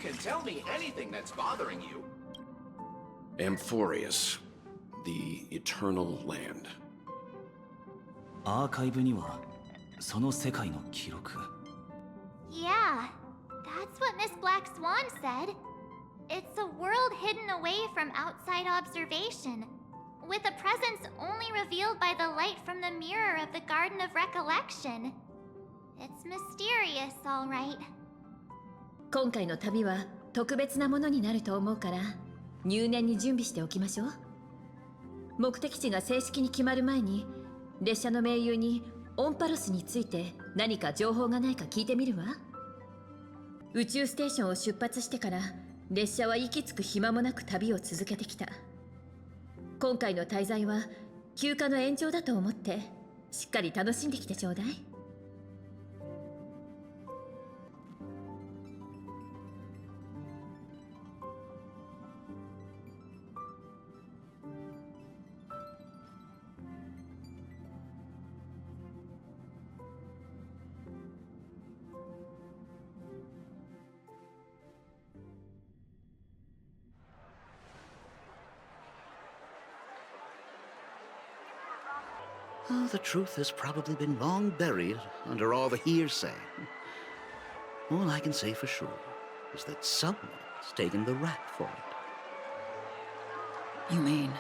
can tell me anything that's bothering you. Amphorius, the eternal land. アーカイブにはその世界の記録。 Yeah, that's what Miss Black Swan said. It's a world hidden away from outside observation, with a presence only revealed by the light from the mirror of the Garden of Recollection. It's mysterious, all right. 今回の旅は特別なものになると思うから入念に準備しておきましょう。目的地が正式に決まる前に列車の盟友にオンパロスについて何か情報がないか聞いてみるわ。宇宙ステーションを出発してから列車は息つく暇もなく旅を続けてきた。今回の滞在は休暇の延長だと思ってしっかり楽しんできてちょうだい。Oh, the truth has probably been long buried under all the hearsay. All I can say for sure is that someone's taken the rap for it. You mean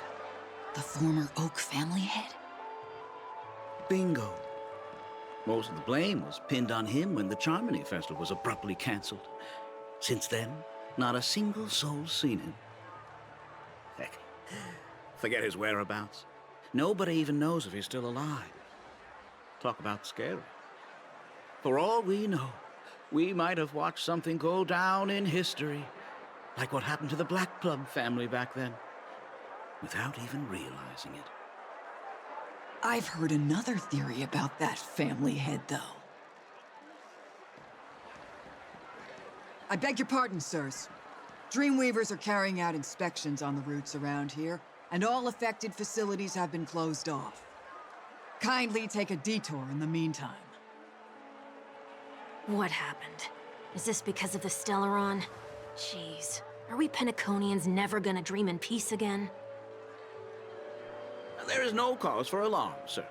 the former Oak family head? Bingo. Most of the blame was pinned on him when the Charmony Festival was abruptly cancelled. Since then, not a single soul's seen him. Heck, forget his whereabouts. Nobody even knows if he's still alive. Talk about scary. For all we know, we might have watched something go down in history, like what happened to the Black Plum family back then, without even realizing it. I've heard another theory about that family head, though. I beg your pardon, sirs. Dreamweavers are carrying out inspections on the routes around here, and all affected facilities have been closed off. Kindly take a detour in the meantime. What happened? Is this because of the Stellaron? Jeez, are we Penaconians never gonna dream in peace again? There is no cause for alarm, sir.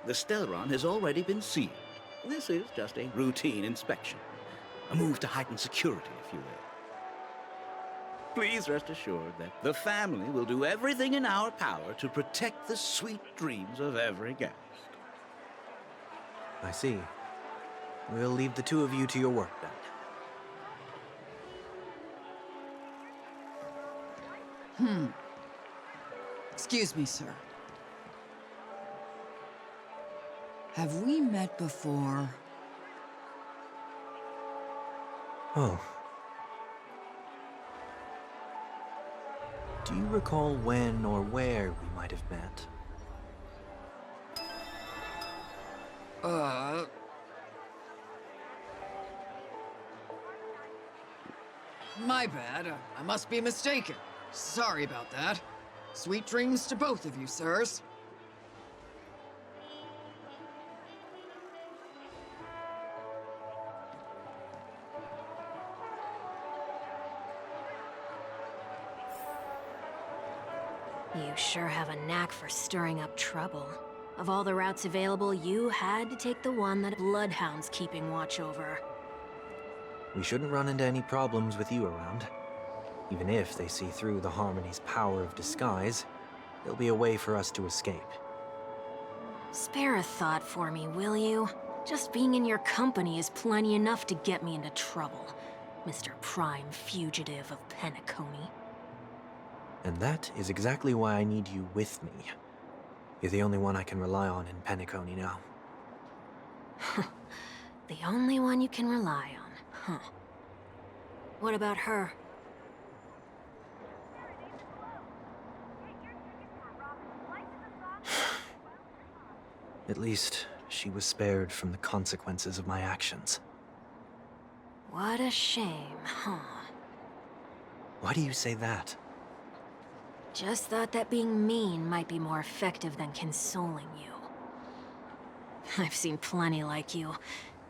The Stellaron has already been sealed. This is just a routine inspection. A move to heighten security, if you will. Please rest assured that the family will do everything in our power to protect the sweet dreams of every guest. I see. We'll leave the two of you to your work then. Excuse me, sir. Have we met before? Oh. Do you recall when or where we might have met? My bad. I must be mistaken. Sorry about that. Sweet dreams to both of you, sirs. You sure have a knack for stirring up trouble. Of all the routes available, you had to take the one that Bloodhound's keeping watch over. We shouldn't run into any problems with you around. Even if they see through the Harmony's power of disguise, there'll be a way for us to escape. Spare a thought for me, will you? Just being in your company is plenty enough to get me into trouble, Mr. Prime Fugitive of Penacony. And that is exactly why I need you with me. You're the only one I can rely on in Penacony now. The only one you can rely on, huh? What about her? At least, she was spared from the consequences of my actions. What a shame, huh? Why do you say that? Just thought that being mean might be more effective than consoling you. I've seen plenty like you.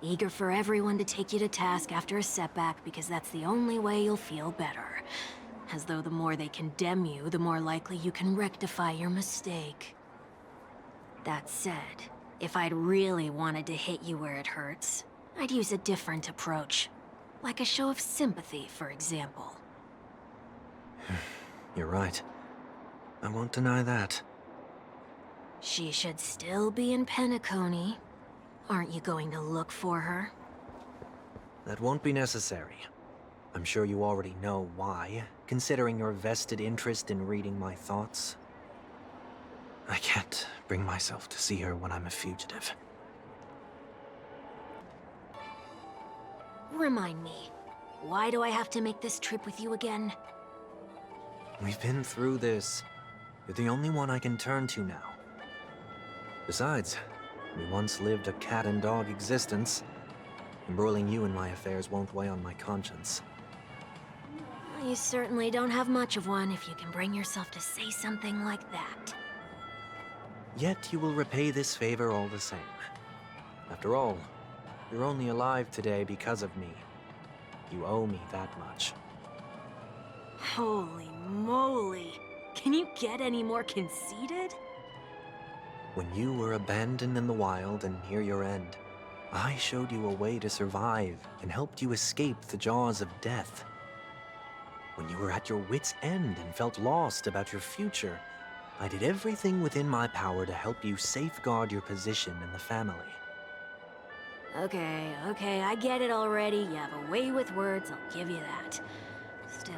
Eager for everyone to take you to task after a setback because that's the only way you'll feel better. As though the more they condemn you, the more likely you can rectify your mistake. That said, if I'd really wanted to hit you where it hurts, I'd use a different approach. Like a show of sympathy, for example. You're right. I won't deny that. She should still be in Penacony. Aren't you going to look for her? That won't be necessary. I'm sure you already know why, considering your vested interest in reading my thoughts. I can't bring myself to see her when I'm a fugitive. Remind me, why do I have to make this trip with you again? We've been through this. You're the only one I can turn to now. Besides, we once lived a cat-and-dog existence. Embroiling you in my affairs won't weigh on my conscience. You certainly don't have much of one if you can bring yourself to say something like that. Yet you will repay this favor all the same. After all, you're only alive today because of me. You owe me that much. Holy moly! Can you get any more conceited? When you were abandoned in the wild and near your end, I showed you a way to survive and helped you escape the jaws of death. When you were at your wit's end and felt lost about your future, I did everything within my power to help you safeguard your position in the family. Okay, I get it already. You have a way with words, I'll give you that. Still,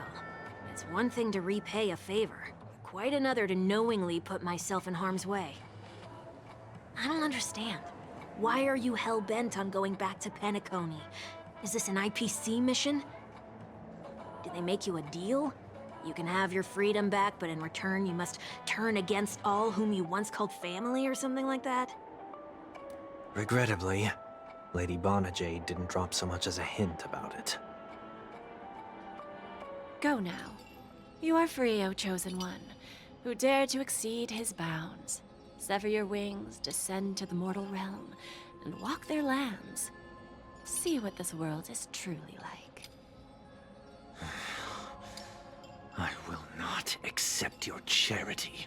it's one thing to repay a favor, quite another to knowingly put myself in harm's way. I don't understand. Why are you hell-bent on going back to Penacony? Is this an IPC mission? Did they make you a deal? You can have your freedom back, but in return you must turn against all whom you once called family or something like that? Regrettably, Lady Bonajade didn't drop so much as a hint about it. Go now. You are free, O Chosen One, who dare to exceed his bounds. Sever your wings, descend to the mortal realm, and walk their lands. See what this world is truly like. I will not accept your charity.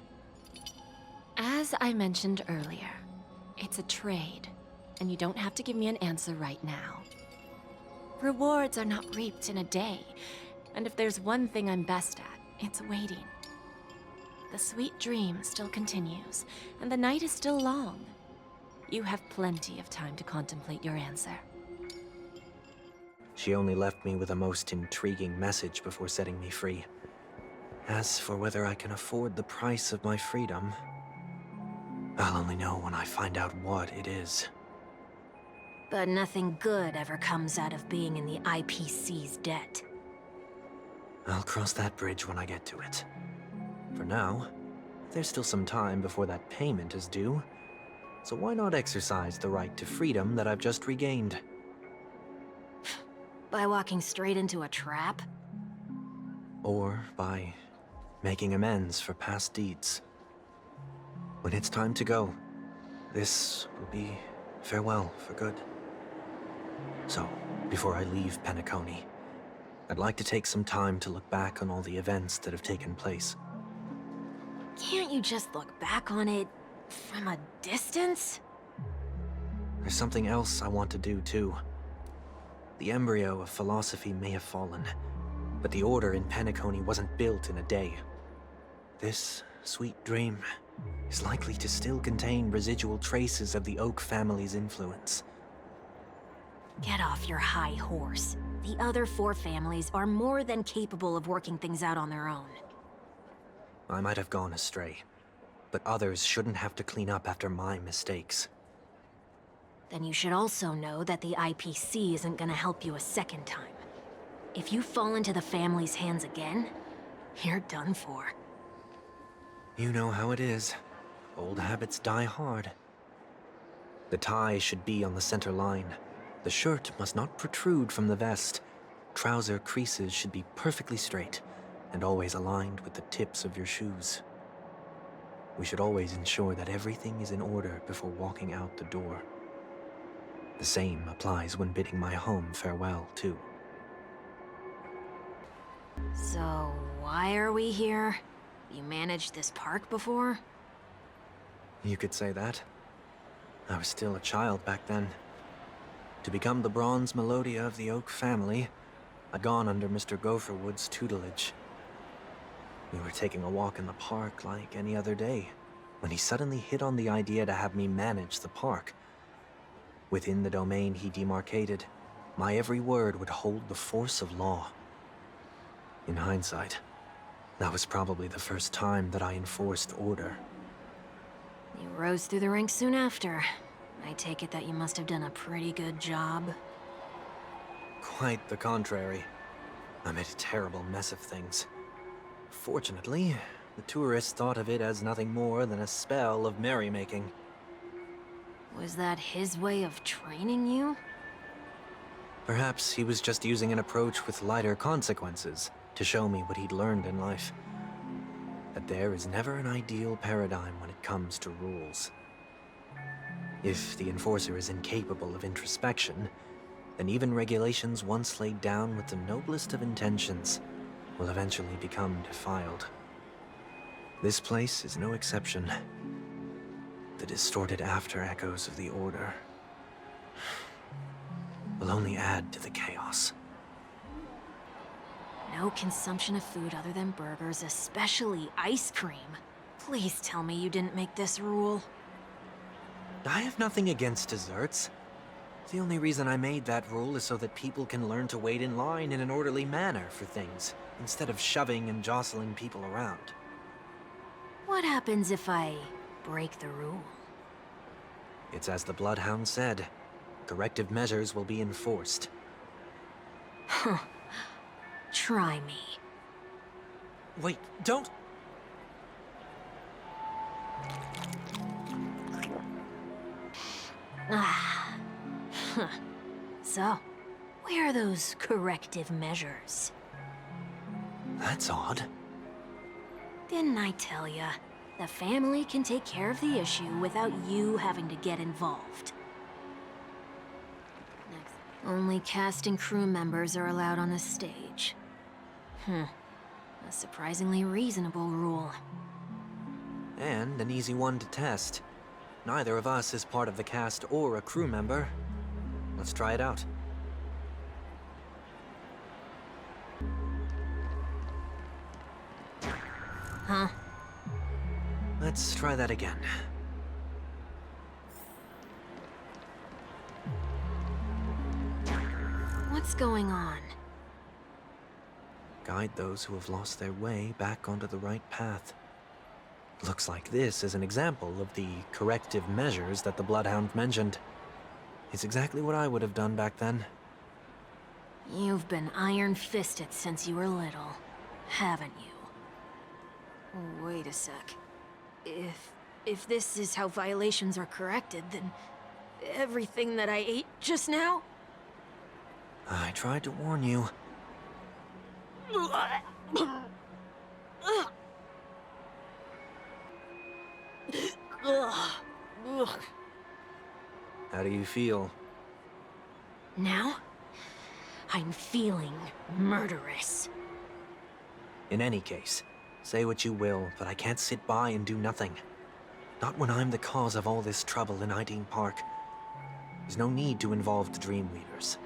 As I mentioned earlier, it's a trade, and you don't have to give me an answer right now. Rewards are not reaped in a day, and if there's one thing I'm best at, it's waiting. The sweet dream still continues, and the night is still long. You have plenty of time to contemplate your answer. She only left me with a most intriguing message before setting me free. As for whether I can afford the price of my freedom, I'll only know when I find out what it is. But nothing good ever comes out of being in the IPC's debt. I'll cross that bridge when I get to it. For now, there's still some time before that payment is due, so why not exercise the right to freedom that I've just regained? By walking straight into a trap? Or by making amends for past deeds. When it's time to go, this will be farewell for good. So, before I leave Penacony, I'd like to take some time to look back on all the events that have taken place. Can't you just look back on it from a distance? There's something else I want to do, too. The embryo of philosophy may have fallen, but the order in Penacony wasn't built in a day. This sweet dream is likely to still contain residual traces of the Oak family's influence. Get off your high horse. The other 4 families are more than capable of working things out on their own. I might have gone astray, but others shouldn't have to clean up after my mistakes. Then you should also know that the IPC isn't gonna help you a second time. If you fall into the family's hands again, you're done for. You know how it is. Old habits die hard. The tie should be on the center line. The shirt must not protrude from the vest. Trouser creases should be perfectly straight, and always aligned with the tips of your shoes. We should always ensure that everything is in order before walking out the door. The same applies when bidding my home farewell, too. So, why are we here? You managed this park before? You could say that. I was still a child back then. To become the bronze Melodia of the Oak family, I'd gone under Mr. Gopherwood's tutelage. We were taking a walk in the park like any other day, when he suddenly hit on the idea to have me manage the park. Within the domain he demarcated, my every word would hold the force of law. In hindsight, that was probably the first time that I enforced order. You rose through the ranks soon after. I take it that you must have done a pretty good job. Quite the contrary. I made a terrible mess of things. Fortunately, the tourists thought of it as nothing more than a spell of merrymaking. Was that his way of training you? Perhaps he was just using an approach with lighter consequences to show me what he'd learned in life. That there is never an ideal paradigm when it comes to rules. If the enforcer is incapable of introspection, then even regulations once laid down with the noblest of intentions will eventually become defiled. This place is no exception. The distorted after-echoes of the Order will only add to the chaos. No consumption of food other than burgers, especially ice cream. Please tell me you didn't make this rule. I have nothing against desserts. The only reason I made that rule is so that people can learn to wait in line in an orderly manner for things, instead of shoving and jostling people around. What happens if I break the rule? It's as the Bloodhound said. Corrective measures will be enforced. Huh. Try me. Wait, don't... Ah. Huh. So, where are those corrective measures? That's odd. Didn't I tell ya? The family can take care of the issue without you having to get involved. Next. Only cast and crew members are allowed on the stage. A surprisingly reasonable rule. And an easy one to test. Neither of us is part of the cast or a crew member. Let's try it out. Huh? Let's try that again. What's going on? Guide those who have lost their way back onto the right path. Looks like this is an example of the corrective measures that the Bloodhound mentioned. It's exactly what I would have done back then. You've been iron-fisted since you were little, haven't you? Wait a sec. If this is how violations are corrected, then everything that I ate just now? I tried to warn you. How do you feel? Now? I'm feeling murderous. In any case, say what you will, but I can't sit by and do nothing. Not when I'm the cause of all this trouble in Ideen Park. There's no need to involve the Dreamweavers.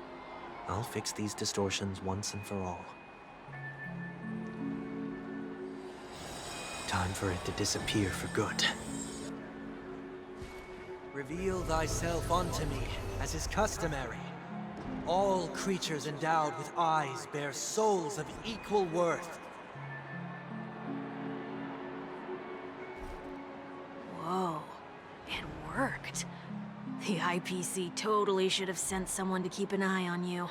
I'll fix these distortions once and for all. Time for it to disappear for good. Reveal thyself unto me, as is customary. All creatures endowed with eyes bear souls of equal worth. Whoa, it worked. The IPC totally should have sent someone to keep an eye on you.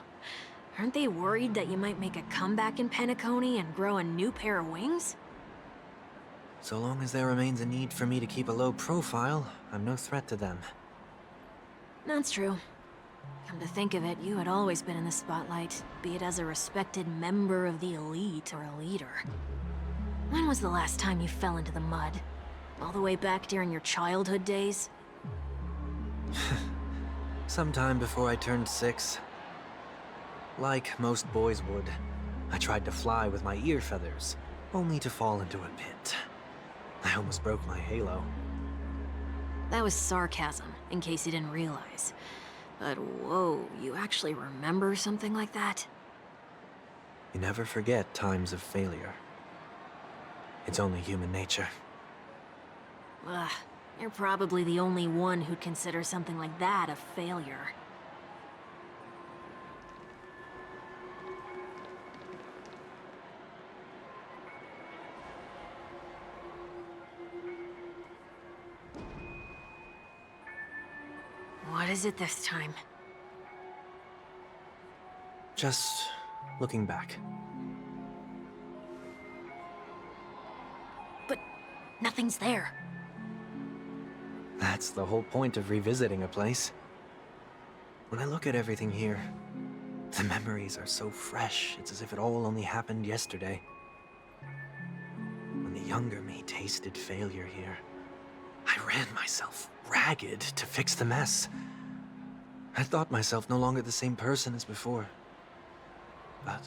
Aren't they worried that you might make a comeback in Penacony and grow a new pair of wings? So long as there remains a need for me to keep a low profile, I'm no threat to them. That's true. Come to think of it, you had always been in the spotlight, be it as a respected member of the elite or a leader. When was the last time you fell into the mud? All the way back during your childhood days? Sometime before I turned 6. Like most boys would, I tried to fly with my ear feathers, only to fall into a pit. I almost broke my halo. That was sarcasm, in case you didn't realize. But whoa, you actually remember something like that? You never forget times of failure. It's only human nature. Ugh, you're probably the only one who'd consider something like that a failure. What is it this time? Just looking back. But nothing's there. That's the whole point of revisiting a place. When I look at everything here, the memories are so fresh, it's as if it all only happened yesterday. When the younger me tasted failure here, I ran myself ragged to fix the mess. I thought myself no longer the same person as before. But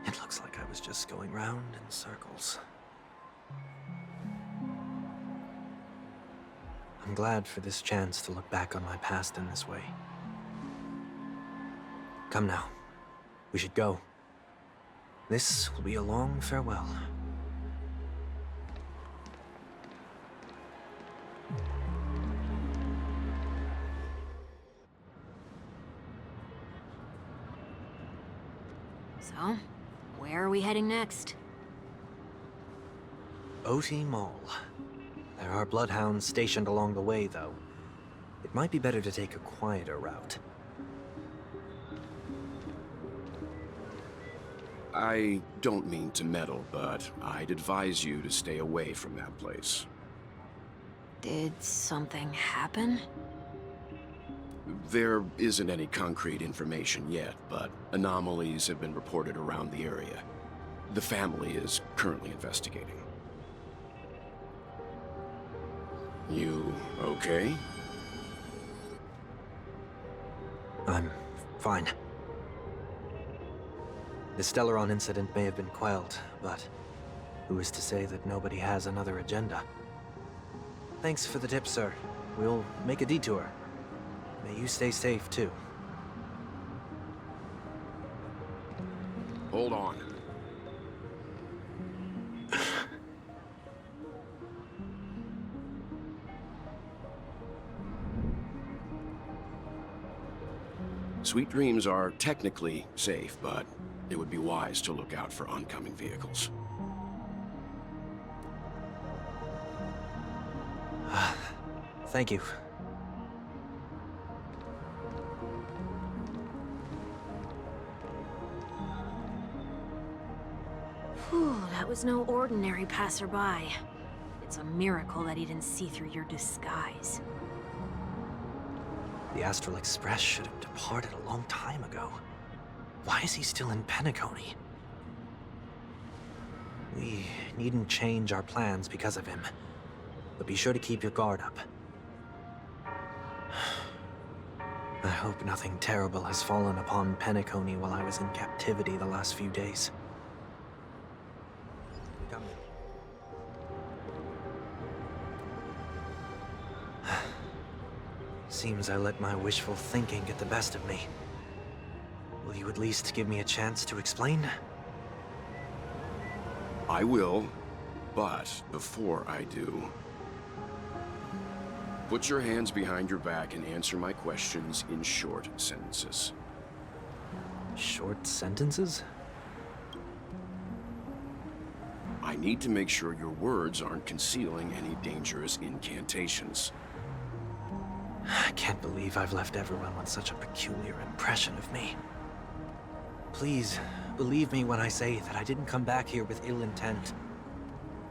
it looks like I was just going round in circles. I'm glad for this chance to look back on my past in this way. Come now. We should go. This will be a long farewell. So, where are we heading next? Oti Mall. There are bloodhounds stationed along the way, though. It might be better to take a quieter route. I don't mean to meddle, but I'd advise you to stay away from that place. Did something happen? There isn't any concrete information yet, but anomalies have been reported around the area. The family is currently investigating. You okay? I'm fine. The Stellaron incident may have been quelled, but who is to say that nobody has another agenda? Thanks for the tip, sir. We'll make a detour. May you stay safe, too. Hold on. Sweet Dreams are technically safe, but it would be wise to look out for oncoming vehicles. Thank you. Whew, that was no ordinary passerby. It's a miracle that he didn't see through your disguise. The Astral Express should have departed a long time ago. Why is he still in Penacony? We needn't change our plans because of him. But be sure to keep your guard up. I hope nothing terrible has fallen upon Penacony while I was in captivity the last few days. Come. Seems I let my wishful thinking get the best of me. Will you at least give me a chance to explain? I will, but before I do, put your hands behind your back and answer my questions in short sentences. Short sentences? I need to make sure your words aren't concealing any dangerous incantations. I can't believe I've left everyone with such a peculiar impression of me. Please, believe me when I say that I didn't come back here with ill intent.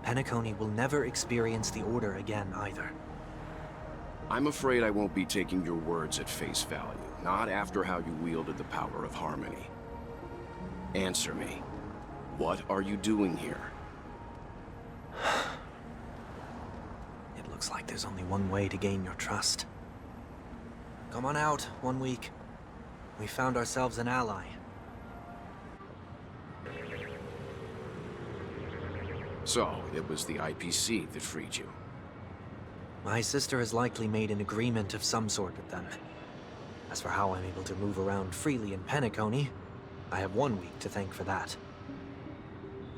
Penacony will never experience the Order again, either. I'm afraid I won't be taking your words at face value, not after how you wielded the power of harmony. Answer me. What are you doing here? It looks like there's only one way to gain your trust. Come on out, 1 week. We found ourselves an ally. So, it was the IPC that freed you. My sister has likely made an agreement of some sort with them. As for how I'm able to move around freely in Penacony, I have 1 week to thank for that.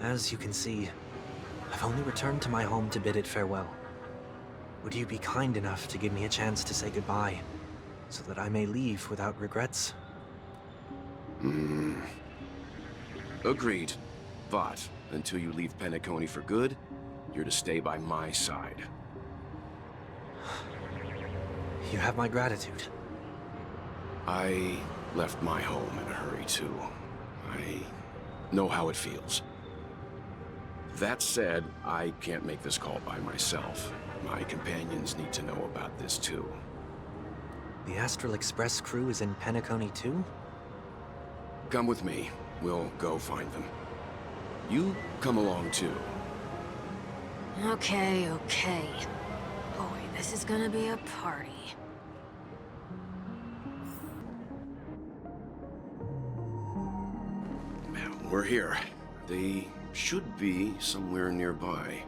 As you can see, I've only returned to my home to bid it farewell. Would you be kind enough to give me a chance to say goodbye, so that I may leave without regrets? Agreed. But, until you leave Penacony for good, you're to stay by my side. You have my gratitude. I left my home in a hurry, too. I know how it feels. That said, I can't make this call by myself. My companions need to know about this, too. The Astral Express crew is in Penacony, too? Come with me. We'll go find them. You come along, too. Okay. Boy, this is gonna be a party. We're here. They should be somewhere nearby.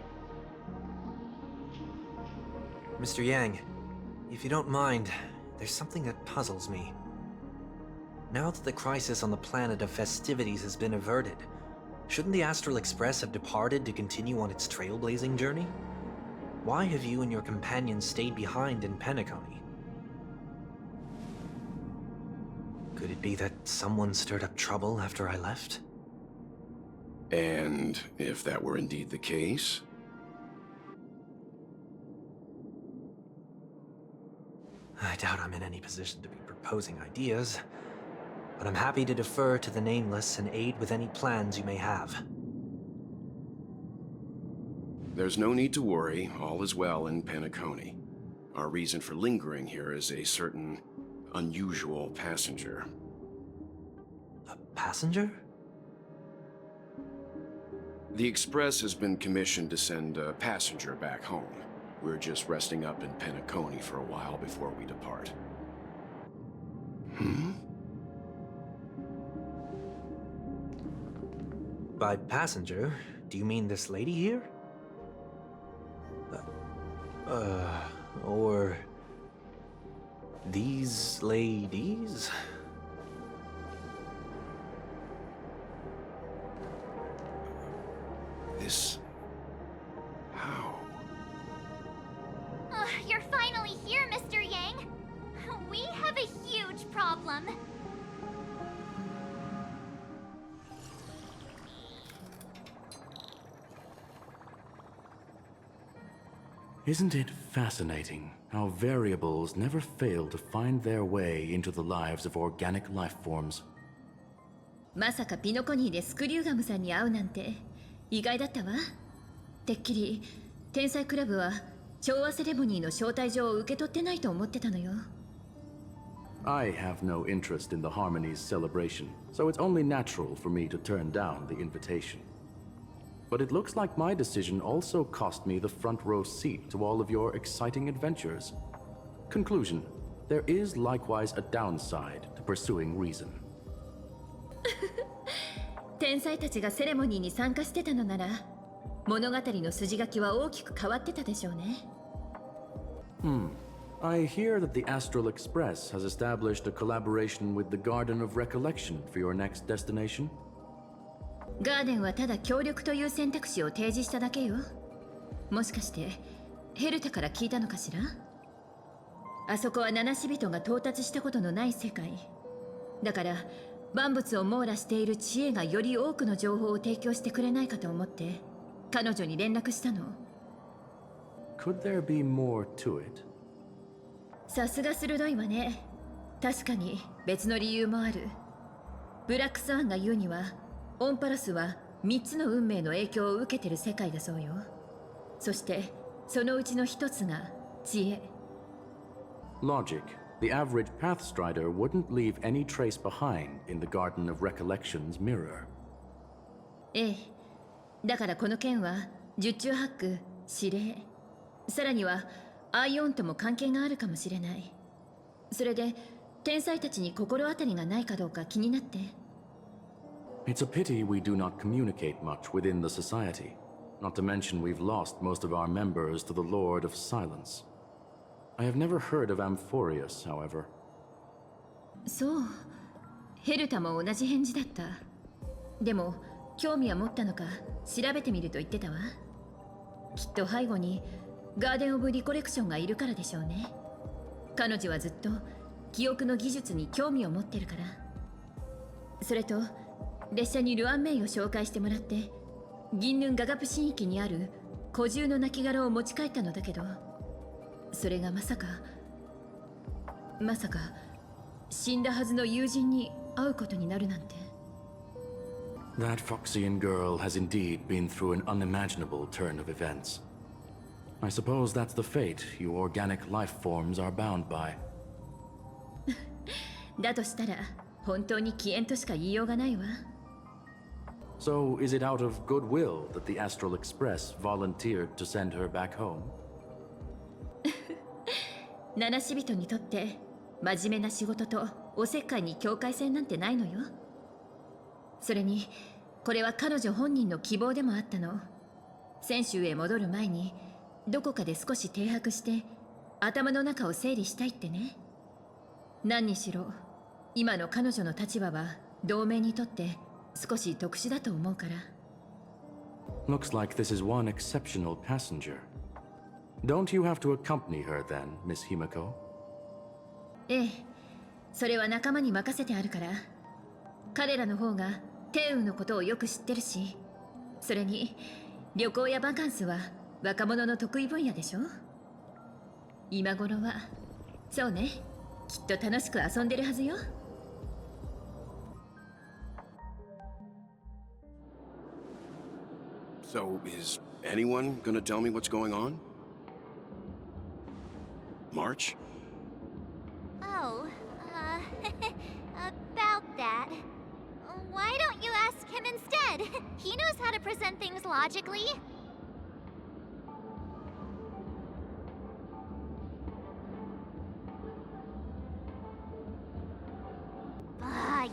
Mr. Yang, if you don't mind, there's something that puzzles me. Now that the crisis on the planet of festivities has been averted, shouldn't the Astral Express have departed to continue on its trailblazing journey? Why have you and your companions stayed behind in Penacony? Could it be that someone stirred up trouble after I left? And if that were indeed the case? I doubt I'm in any position to be proposing ideas, but I'm happy to defer to the Nameless and aid with any plans you may have. There's no need to worry. All is well in Penacony. Our reason for lingering here is a certain unusual passenger. A passenger? The Express has been commissioned to send a passenger back home. We're just resting up in Penacony for a while before we depart. By passenger, do you mean this lady here? Or these ladies? This... how? You're finally here, Mr. Yang. We have a huge problem. Isn't it fascinating how variables never fail to find their way into the lives of organic life forms? まさかピノコニーでスクリューガムさんに会うなんて意外だったわ。てっきり天才クラブは調和セレモニーの招待状を受け取ってないと思ってたのよ。I have no interest in the Harmony's celebration, so it's only natural for me to turn down the invitation. But it looks like my decision also cost me the front row seat to all of your exciting adventures. Conclusion: there is likewise a downside to pursuing reason. 天才たちがセレモニーに参加してたのなら、物語の筋書きは大きく変わってたでしょうね。I hear that the Astral Express has established a collaboration with the Garden of Recollection for your next destination. ガーデンはただ協力という選択肢を提示しただけよ。もしかしてヘルタから聞いたのかしら？あそこは七死人が到達したことのない世界だから、万物を網羅している知恵がより多くの情報を提供してくれないかと思って彼女に連絡したの。 Could there be more to it? さすが鋭いわね。確かに別の理由もある。ブラックスワンが言うには、オンパラスは3つの運命の影響を受けてる世界だそうよ。そしてそのうちの一つが知恵。 Logic. The average Pathstrider wouldn't leave any trace behind in the Garden of Recollection's mirror. ええ。だからこの件は十中八九、指令、さらにはアイオンとも関係があるかもしれない。それで天才たちに心当たりがないかどうか気になって。It's a pity we do not communicate much within the society. Not to mention we've lost most of our members to the Lord of Silence. I have never heard of Amphorius, however. そう、ヘルタも同じ返事だった。でも興味は持ったのか調べてみると言ってたわ。きっと背後にガーデン・オブ・リコレクションがいるからでしょうね。彼女はずっと記憶の技術に興味を持ってるから。それと列車にルアンメイを紹介してもらって銀ヌンガガプ神域にある古獣の亡骸を持ち帰ったのだけど、それがまさか死んだはずの友人に会うことになるなんて。That Foxian girl has indeed been through an unimaginable turn of events. I suppose that's the fate you organic life forms are bound by. だとしたら本当に起縁としか言いようがないわ。So, is it out of goodwill that the Astral Express volunteered to send her back home? 七死人にとって真面目な仕事とおせっかいに境界線なんてないのよ。それにこれは彼女本人の希望でもあったの。泉州へ戻る前にどこかで少し停泊して頭の中を整理したいってね。何にしろ今の彼女の立場は同盟にとって少し特殊だと思うから。Looks like this is one exceptional passenger. Don't you have to accompany her then, Miss Himiko? ええ、それは仲間に任せてあるから。彼らの方がテウのことをよく知ってるし、それに旅行やバカンスは若者の得意分野でしょ。今頃はそうね、きっと楽しく遊んでるはずよ。So, is anyone gonna tell me what's going on? March? Oh, about that. Why don't you ask him instead? He knows how to present things logically.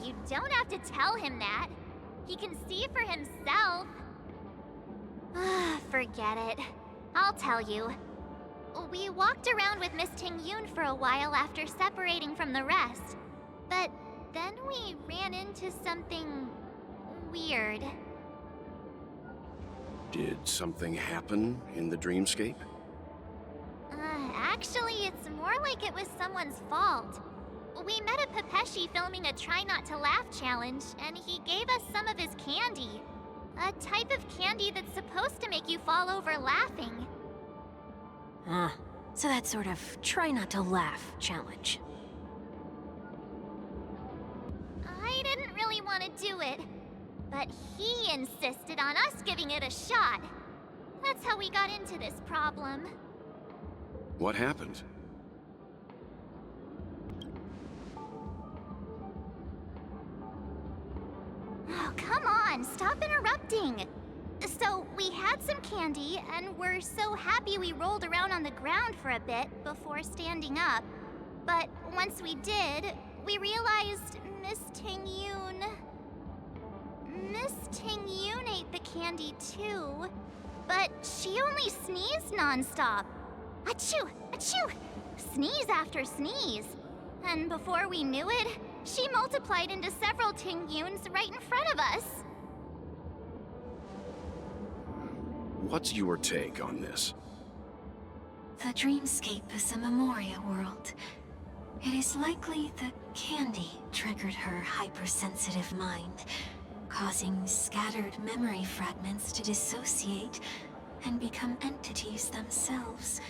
You don't have to tell him that. He can see for himself. Forget it. I'll tell you. We walked around with Miss Tingyun for a while after separating from the rest. But then we ran into something weird. Did something happen in the dreamscape? Actually, it's more like it was someone's fault. We met a Pepeshi filming a Try Not to Laugh challenge, and he gave us some of his candy. A type of candy that's supposed to make you fall over laughing. So that sort of try not to laugh challenge. I didn't really want to do it, but he insisted on us giving it a shot. That's how we got into this problem. What happened? Oh, come on, stop interrupting. So, we had some candy, and we're so happy we rolled around on the ground for a bit before standing up. But once we did, we realized Miss Tingyun ate the candy too. But she only sneezed nonstop. Achoo! Achoo! Sneeze after sneeze. And before we knew it, she multiplied into several Tingyuns right in front of us. What's your take on this? The dreamscape is a memoria world. It is likely the candy triggered her hypersensitive mind, causing scattered memory fragments to dissociate and become entities themselves.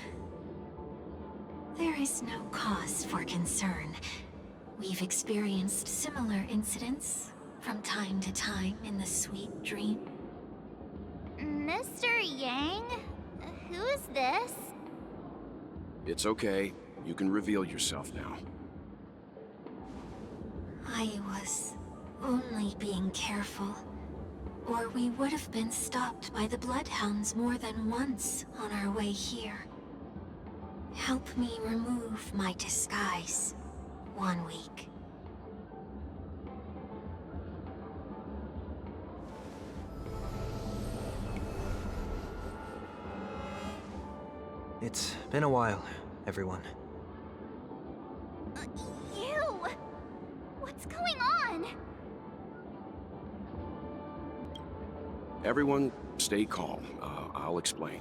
There is no cause for concern. We've experienced similar incidents from time to time in the sweet dream. Mr. Yang? Who's this? It's okay. You can reveal yourself now. I was only being careful, or we would have been stopped by the bloodhounds more than once on our way here. Help me remove my disguise. 1 week. It's been a while, everyone. You! What's going on? Everyone, stay calm. I'll explain.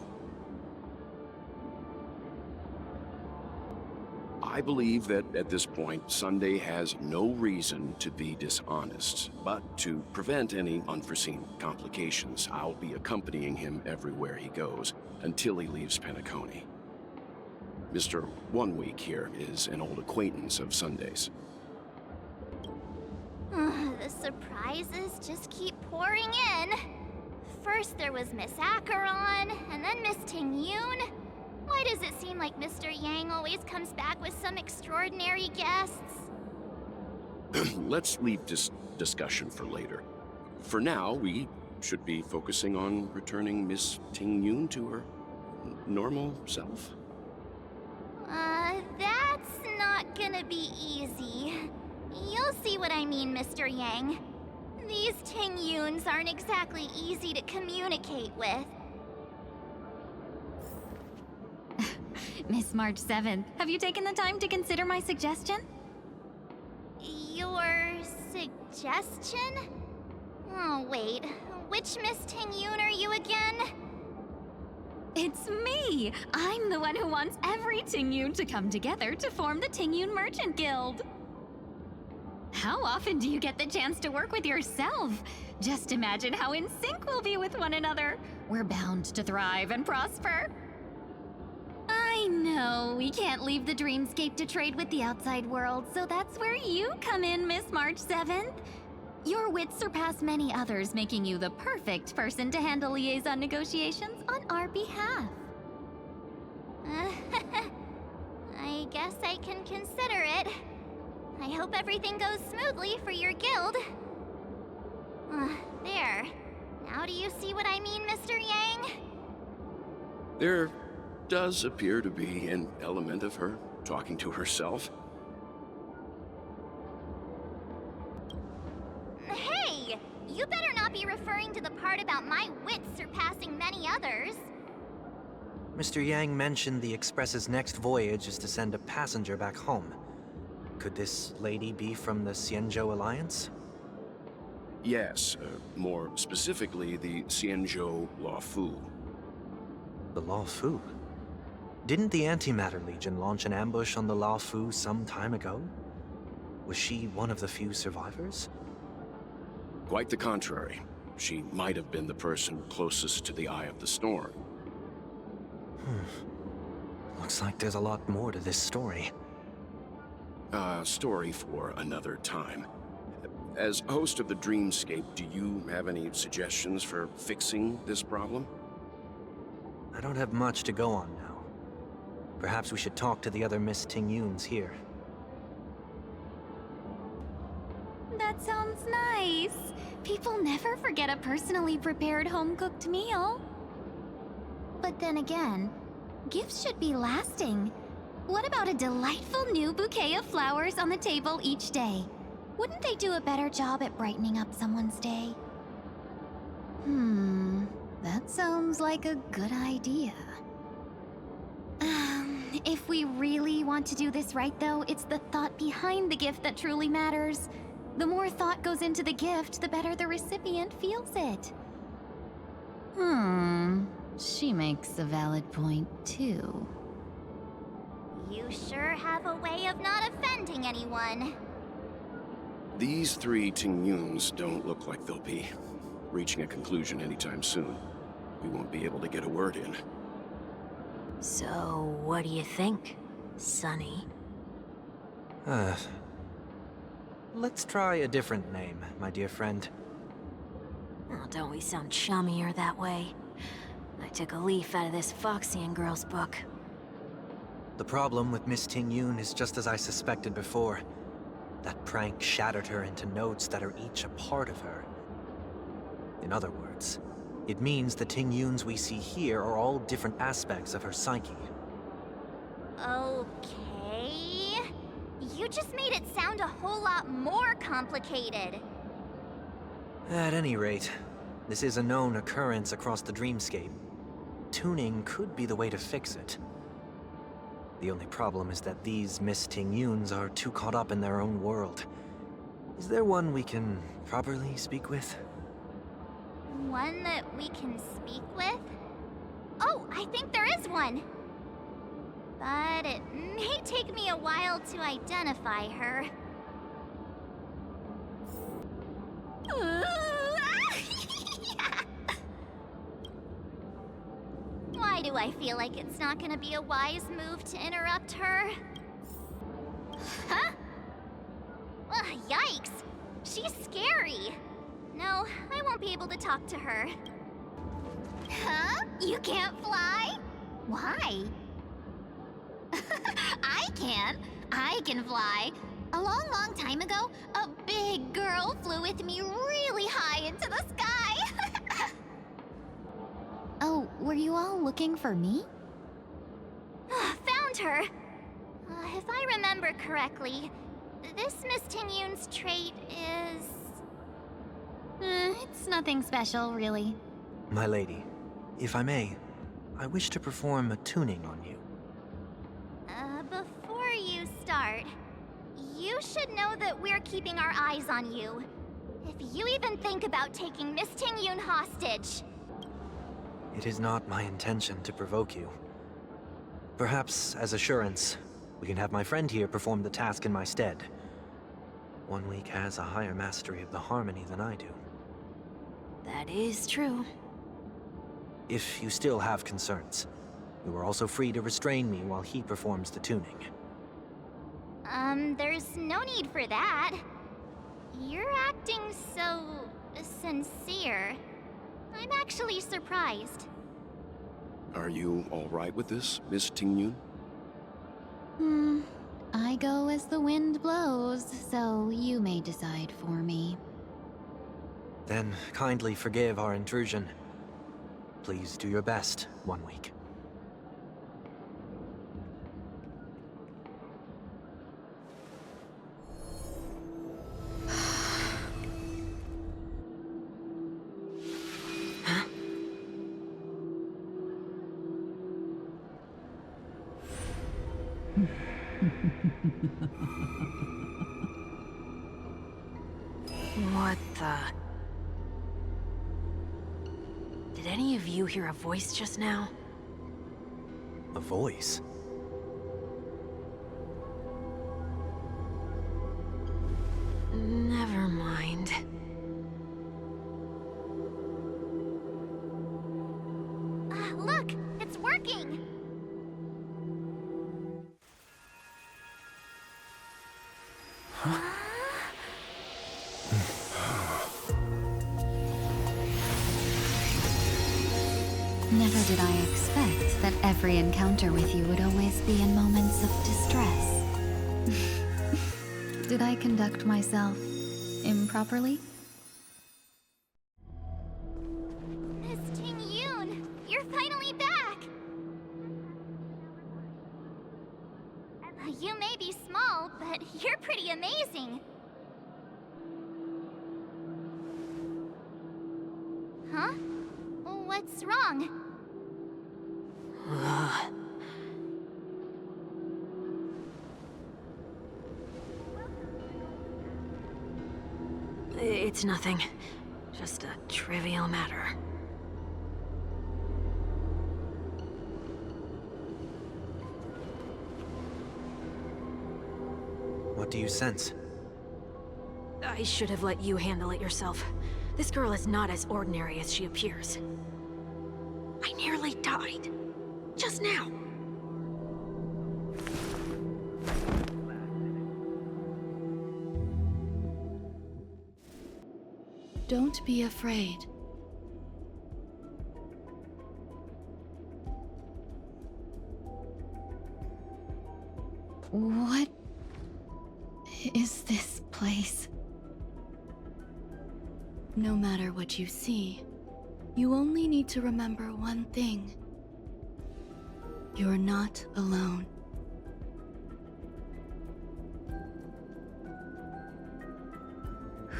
I believe that at this point, Sunday has no reason to be dishonest. But to prevent any unforeseen complications, I'll be accompanying him everywhere he goes until he leaves Penacony. Mr. 1 Week here is an old acquaintance of Sunday's. The surprises just keep pouring in. First there was Miss Acheron, and then Miss Tingyun. Why does it seem like Mr. Yang always comes back with some extraordinary guests? Let's leave this discussion for later. For now, we should be focusing on returning Miss Tingyun to her normal self. That's not gonna be easy. You'll see what I mean, Mr. Yang. These Tingyuns aren't exactly easy to communicate with. Miss March 7th, have you taken the time to consider my suggestion? Your suggestion? Oh, wait. Which Miss Tingyun are you again? It's me! I'm the one who wants every Tingyun to come together to form the Tingyun Merchant Guild. How often do you get the chance to work with yourself? Just imagine how in sync we'll be with one another. We're bound to thrive and prosper. I know, we can't leave the dreamscape to trade with the outside world, so that's where you come in, Miss March 7th. Your wits surpass many others, making you the perfect person to handle liaison negotiations on our behalf. I guess I can consider it. I hope everything goes smoothly for your guild. There. Now do you see what I mean, Mr. Yang? There does appear to be an element of her talking to herself. Hey! You better not be referring to the part about my wits surpassing many others. Mr. Yang mentioned the Express's next voyage is to send a passenger back home. Could this lady be from the Xianzhou Alliance? Yes, more specifically, the Xianzhou Luofu. The Luofu? Didn't the Antimatter Legion launch an ambush on the Luofu some time ago? Was she one of the few survivors? Quite the contrary. She might have been the person closest to the eye of the storm. Looks like there's a lot more to this story. Story for another time. As host of the Dreamscape, do you have any suggestions for fixing this problem? I don't have much to go on now. Perhaps we should talk to the other Miss Tingyuns here. That sounds nice. People never forget a personally prepared home-cooked meal. But then again, gifts should be lasting. What about a delightful new bouquet of flowers on the table each day? Wouldn't they do a better job at brightening up someone's day? That sounds like a good idea. If we really want to do this right, though, it's the thought behind the gift that truly matters. The more thought goes into the gift, the better the recipient feels it. She makes a valid point, too. You sure have a way of not offending anyone. These three Tingyuns don't look like they'll be reaching a conclusion anytime soon. We won't be able to get a word in. So, what do you think, Sonny? Let's try a different name, my dear friend. Oh, don't we sound chummier that way? I took a leaf out of this Foxian girl's book. The problem with Miss Tingyun is just as I suspected before. That prank shattered her into notes that are each a part of her. In other words, it means the Tingyuns we see here are all different aspects of her psyche. Okay... You just made it sound a whole lot more complicated. At any rate, this is a known occurrence across the dreamscape. Tuning could be the way to fix it. The only problem is that these Miss Tingyuns are too caught up in their own world. Is there one we can properly speak with? One that we can speak with? Oh, I think there is one. But it may take me a while to identify her. Why do I feel like it's not gonna be a wise move to interrupt her? Huh? Ugh, yikes! She's scary! No, I won't be able to talk to her. Huh? You can't fly? Why? I can. I can fly. A long time ago, a big girl flew with me really high into the sky. Oh, were you all looking for me? Found her. If I remember correctly, this Miss Tingyun's trait is... It's nothing special, really. My lady, if I may, I wish to perform a tuning on you. Before you start, you should know that we're keeping our eyes on you. If you even think about taking Miss Tingyun hostage... It is not my intention to provoke you. Perhaps, as assurance, we can have my friend here perform the task in my stead. 1 week has a higher mastery of the harmony than I do. That is true. If you still have concerns, you are also free to restrain me while he performs the tuning. There's no need for that. You're acting so... sincere. I'm actually surprised. Are you all right with this, Miss Tingyun? I go as the wind blows, so you may decide for me. Then kindly forgive our intrusion. Please do your best, 1 week. What the... Did any of you hear a voice just now? A voice? Never mind. Look! It's working! Never did I expect that every encounter with you would always be in moments of distress. Did I conduct myself improperly? Miss Tingyun, you're finally back! You may be small, but you're pretty amazing. Huh? What's wrong? It's nothing. Just a trivial matter. What do you sense? I should have let you handle it yourself. This girl is not as ordinary as she appears. I nearly died. Just now. Don't be afraid. What is this place? No matter what you see, you only need to remember one thing. You're not alone.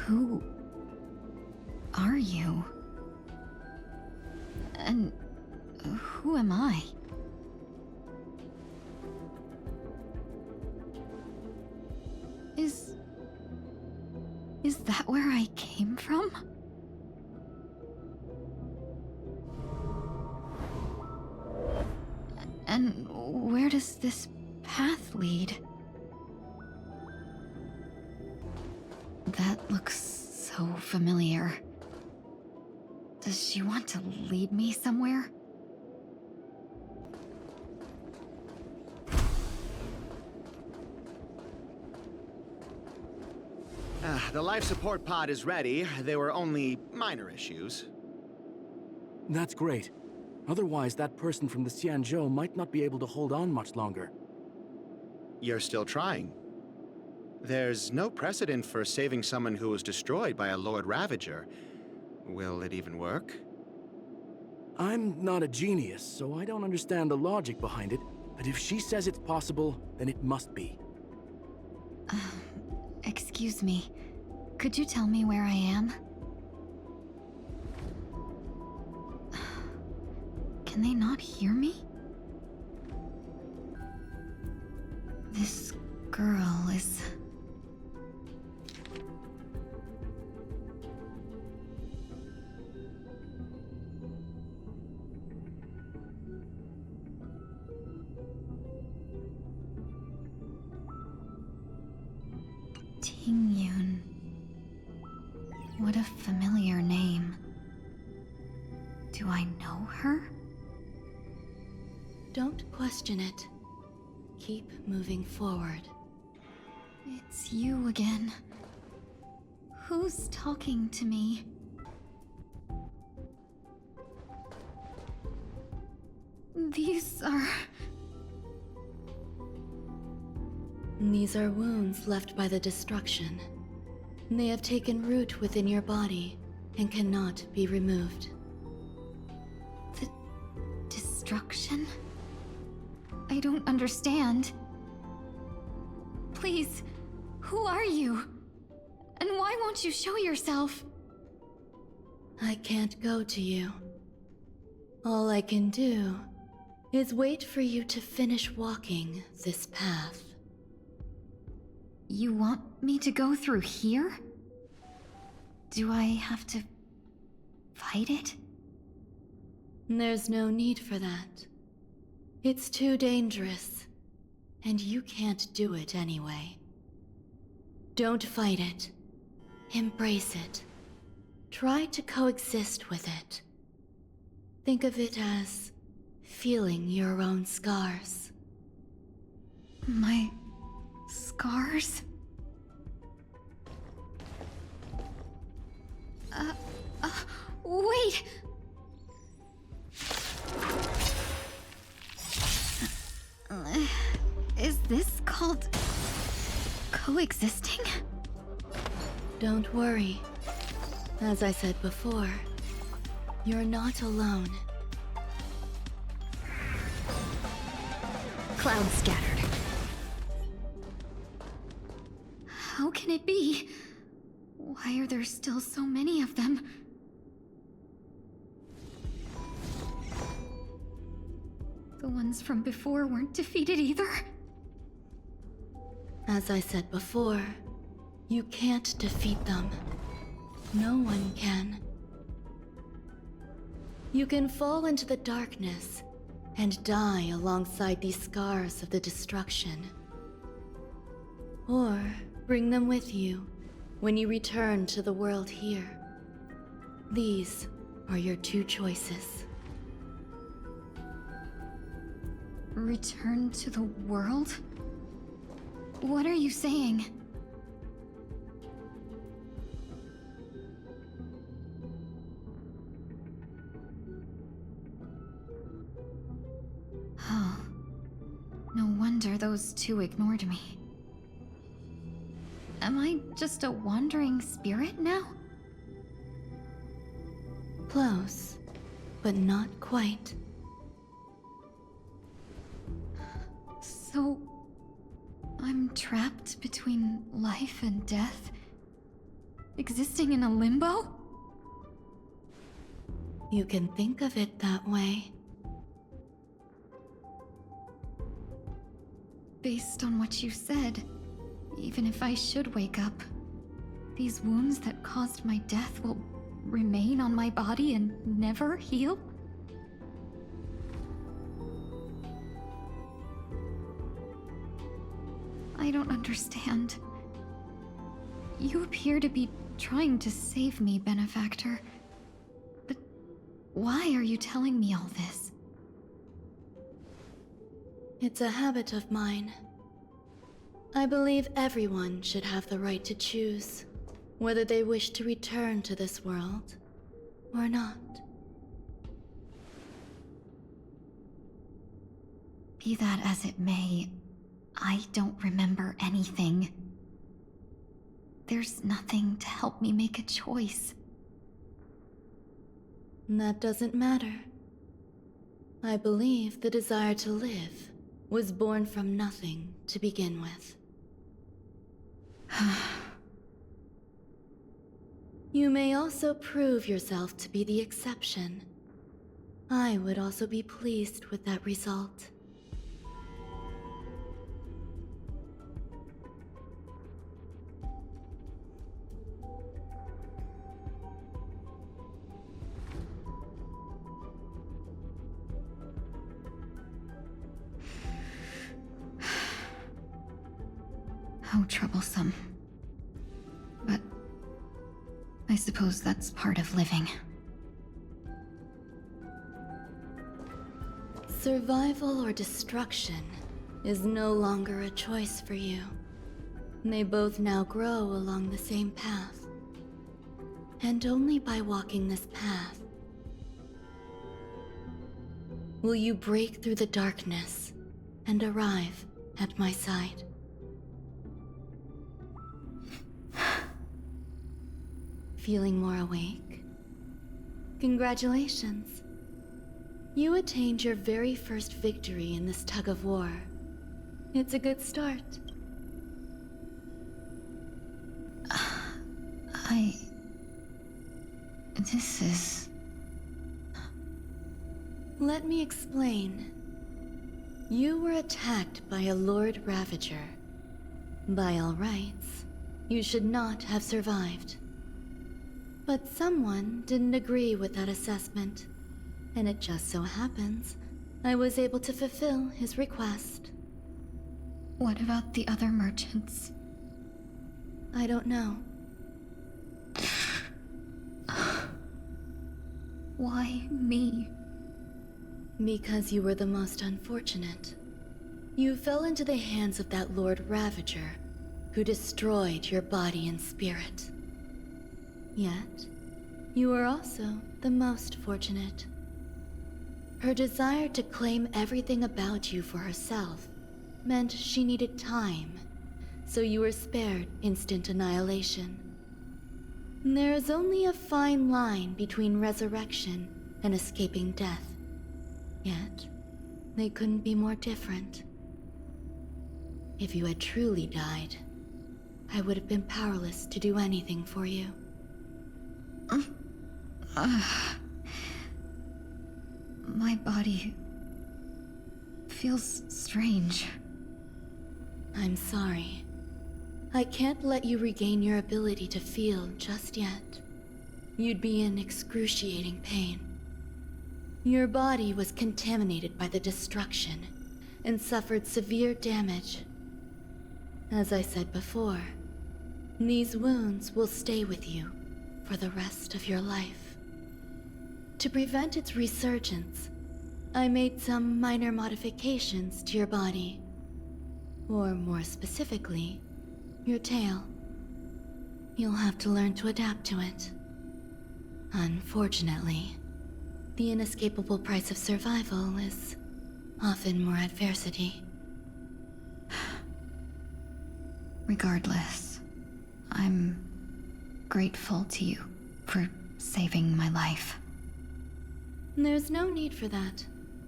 Who are you? And who am I? Is that where I came from? And where does this path lead? That looks so familiar. Does she want to lead me somewhere? The life support pod is ready. There were only minor issues. That's great. Otherwise, that person from the Xianzhou might not be able to hold on much longer. You're still trying. There's no precedent for saving someone who was destroyed by a Lord Ravager. Will it even work? I'm not a genius, so I don't understand the logic behind it. But if she says it's possible, then it must be. Excuse me. Could you tell me where I am? Can they not hear me? This girl is... Tingyun. What a familiar name. Do I know her? Don't question it. Keep moving forward. It's you again. Who's talking to me? These are wounds left by the destruction. They have taken root within your body and cannot be removed. The destruction? I don't understand. Please, who are you? And why won't you show yourself? I can't go to you. All I can do is wait for you to finish walking this path. You want me to go through here? Do I have to fight it? There's no need for that. It's too dangerous, and you can't do it anyway. Don't fight it. Embrace it. Try to coexist with it. Think of it as feeling your own scars. My scars? Wait! Is this called coexisting? Don't worry. As I said before, you're not alone. Clouds scattered. How can it be? Why are there still so many of them? The ones from before weren't defeated either. As I said before, you can't defeat them. No one can. You can fall into the darkness and die alongside these scars of the destruction. Or bring them with you when you return to the world here. These are your two choices. Return to the world? What are you saying? Oh. No wonder those two ignored me. Am I just a wandering spirit now? Close, but not quite. So, I'm trapped between life and death, existing in a limbo? You can think of it that way. Based on what you said, even if I should wake up, these wounds that caused my death will remain on my body and never heal? I don't understand. You appear to be trying to save me, benefactor. But why are you telling me all this? It's a habit of mine. I believe everyone should have the right to choose whether they wish to return to this world or not. Be that as it may, I don't remember anything. There's nothing to help me make a choice. That doesn't matter. I believe the desire to live was born from nothing to begin with. You may also prove yourself to be the exception. I would also be pleased with that result. How troublesome. But I suppose that's part of living. Survival or destruction is no longer a choice for you. They both now grow along the same path. And only by walking this path will you break through the darkness and arrive at my side. Feeling more awake? Congratulations. You attained your very first victory in this tug of war. It's a good start. This is... Let me explain. You were attacked by a Lord Ravager. By all rights, you should not have survived. But someone didn't agree with that assessment, and it just so happens I was able to fulfill his request. What about the other merchants? I don't know. Why me? Because you were the most unfortunate. You fell into the hands of that Lord Ravager, who destroyed your body and spirit. Yet, you were also the most fortunate. Her desire to claim everything about you for herself meant she needed time, so you were spared instant annihilation. There is only a fine line between resurrection and escaping death. Yet, they couldn't be more different. If you had truly died, I would have been powerless to do anything for you. My body feels strange. I'm sorry. I can't let you regain your ability to feel just yet. You'd be in excruciating pain. Your body was contaminated by the destruction and suffered severe damage. As I said before, these wounds will stay with you for the rest of your life. To prevent its resurgence, I made some minor modifications to your body. Or more specifically, your tail. You'll have to learn to adapt to it. Unfortunately, the inescapable price of survival is often more adversity. Regardless, I'm grateful to you for saving my life. There's no need for that.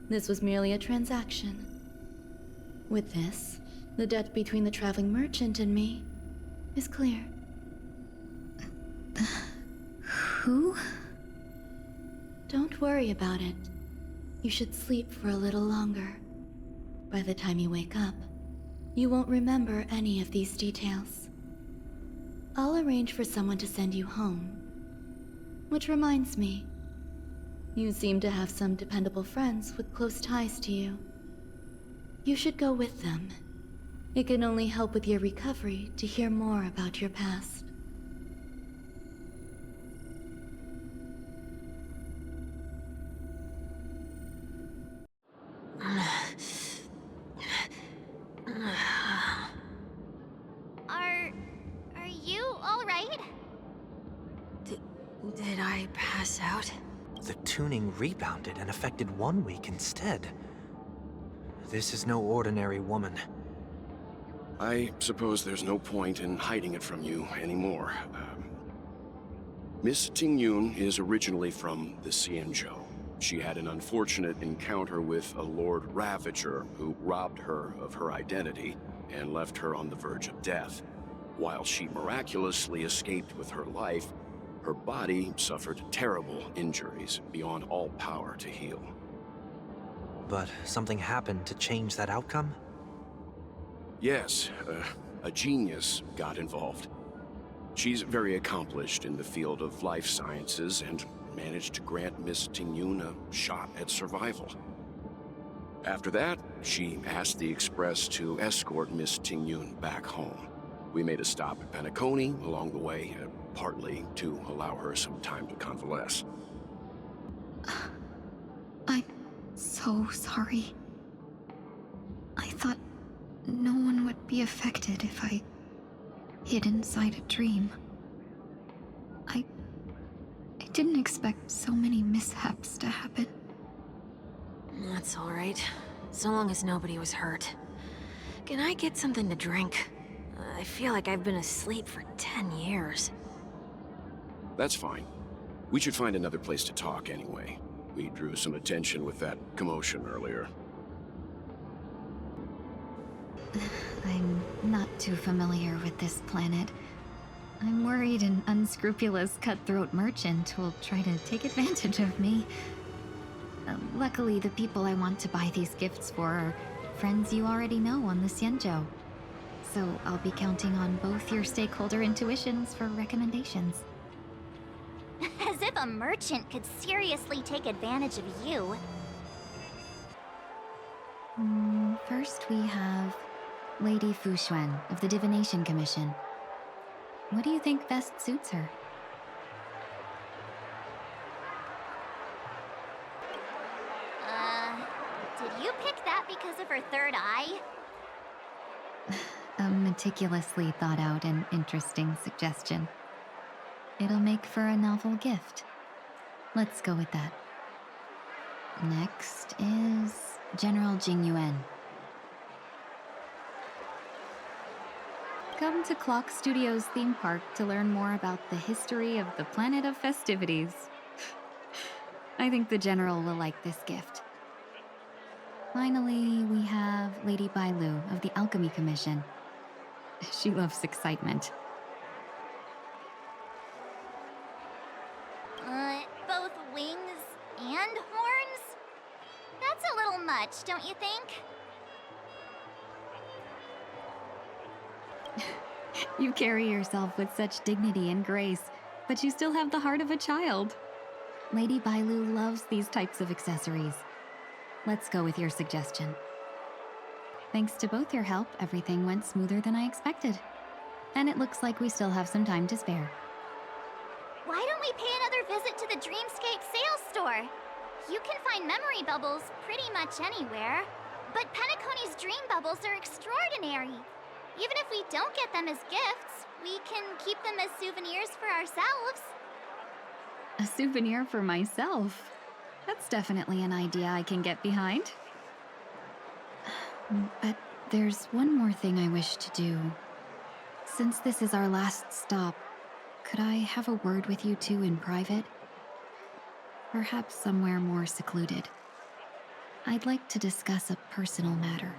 This was merely a transaction. With this, the debt between the traveling merchant and me is clear. Who? Don't worry about it. You should sleep for a little longer. By the time you wake up, you won't remember any of these details. I'll arrange for someone to send you home. Which reminds me, you seem to have some dependable friends with close ties to you. You should go with them. It can only help with your recovery to hear more about your past. Are you all right? Did I pass out? The tuning rebounded and affected 1 week instead. This is no ordinary woman. I suppose there's no point in hiding it from you anymore. Miss Tingyun is originally from the Xianzhou. She had an unfortunate encounter with a Lord Ravager who robbed her of her identity and left her on the verge of death. While she miraculously escaped with her life, her body suffered terrible injuries beyond all power to heal. But something happened to change that outcome? Yes, a genius got involved. She's very accomplished in the field of life sciences and managed to grant Miss Tingyun a shot at survival. After that, she asked the Express to escort Miss Tingyun back home. We made a stop at Penacony along the way, partly to allow her some time to convalesce. I'm so sorry. I thought no one would be affected if I hid inside a dream. I didn't expect so many mishaps to happen. That's all right. So long as nobody was hurt. Can I get something to drink? I feel like I've been asleep for 10 years. That's fine. We should find another place to talk anyway. We drew some attention with that commotion earlier. I'm not too familiar with this planet. I'm worried an unscrupulous cutthroat merchant will try to take advantage of me. Luckily, the people I want to buy these gifts for are friends you already know on the Xianzhou. So I'll be counting on both your stakeholder intuitions for recommendations. As if a merchant could seriously take advantage of you. First we have Lady Fuxuan of the Divination Commission. What do you think best suits her? Did you pick that because of her third eye? A meticulously thought out and interesting suggestion. It'll make for a novel gift. Let's go with that. Next is General Jingyuan. Come to Clock Studios theme park to learn more about the history of the planet of festivities. I think the General will like this gift. Finally, we have Lady Bailu of the Alchemy Commission. She loves excitement. Both wings and horns? That's a little much, don't you think? You carry yourself with such dignity and grace, but you still have the heart of a child. Lady Bailu loves these types of accessories. Let's go with your suggestion. Thanks to both your help, everything went smoother than I expected. And it looks like we still have some time to spare. Why don't we pay another visit to the Dreamscape sales store? You can find memory bubbles pretty much anywhere. But Penacony's dream bubbles are extraordinary. Even if we don't get them as gifts, we can keep them as souvenirs for ourselves. A souvenir for myself? That's definitely an idea I can get behind. But there's one more thing I wish to do. Since this is our last stop, could I have a word with you two in private? Perhaps somewhere more secluded. I'd like to discuss a personal matter.